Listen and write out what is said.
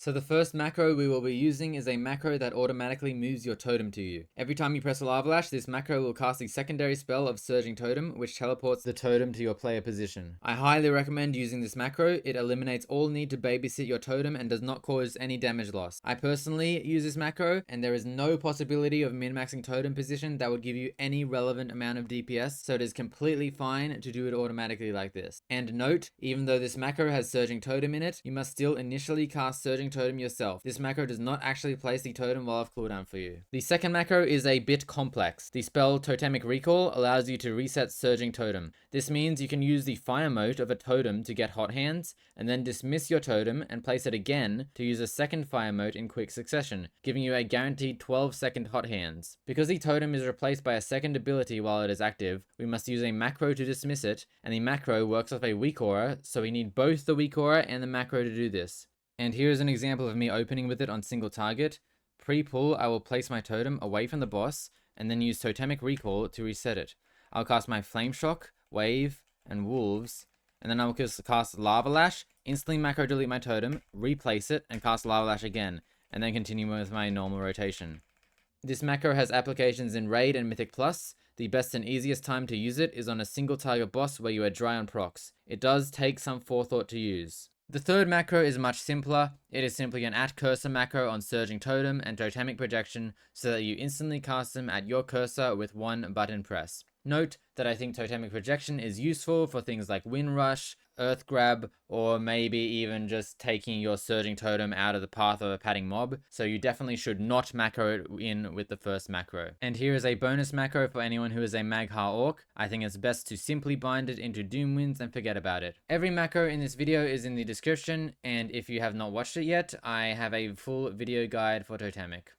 So the first macro we will be using is a macro that automatically moves your totem to you. Every time you press Lava Lash, this macro will cast a secondary spell of Surging Totem, which teleports the totem to your player position. I highly recommend using this macro. It eliminates all need to babysit your totem and does not cause any damage loss. I personally use this macro, and there is no possibility of min-maxing totem position that would give you any relevant amount of DPS, so it is completely fine to do it automatically like this. And note, even though this macro has Surging Totem in it, you must still initially cast Surging Totem yourself. This macro does not actually place the totem while off cooldown for you. The second macro is a bit complex. The spell Totemic Recall allows you to reset Surging Totem. This means you can use the fire mode of a totem to get hot hands, and then dismiss your totem and place it again to use a second fire mode in quick succession, giving you a guaranteed 12-second hot hands. Because the totem is replaced by a second ability while it is active, we must use a macro to dismiss it, and the macro works off a weak aura, so we need both the weak aura and the macro to do this. And here is an example of me opening with it on single target. Pre-pull, I will place my totem away from the boss, and then use Totemic Recall to reset it. I'll cast my Flame Shock, Wave, and Wolves, and then I will just cast Lava Lash, instantly macro delete my totem, replace it, and cast Lava Lash again, and then continue with my normal rotation. This macro has applications in Raid and Mythic Plus. The best and easiest time to use it is on a single target boss where you are dry on procs. It does take some forethought to use. The third macro is much simpler. It is simply an @cursor macro on Surging Totem and Totemic Projection so that you instantly cast them at your cursor with one button press. Note that I think Totemic Projection is useful for things like Wind Rush, Earth Grab, or maybe even just taking your Surging Totem out of the path of a padding mob, so you definitely should not macro it in with the first macro. And here is a bonus macro for anyone who is a Maghar Orc. I think it's best to simply bind it into Doom Winds and forget about it. Every macro in this video is in the description, and if you have not watched it yet, I have a full video guide for Totemic.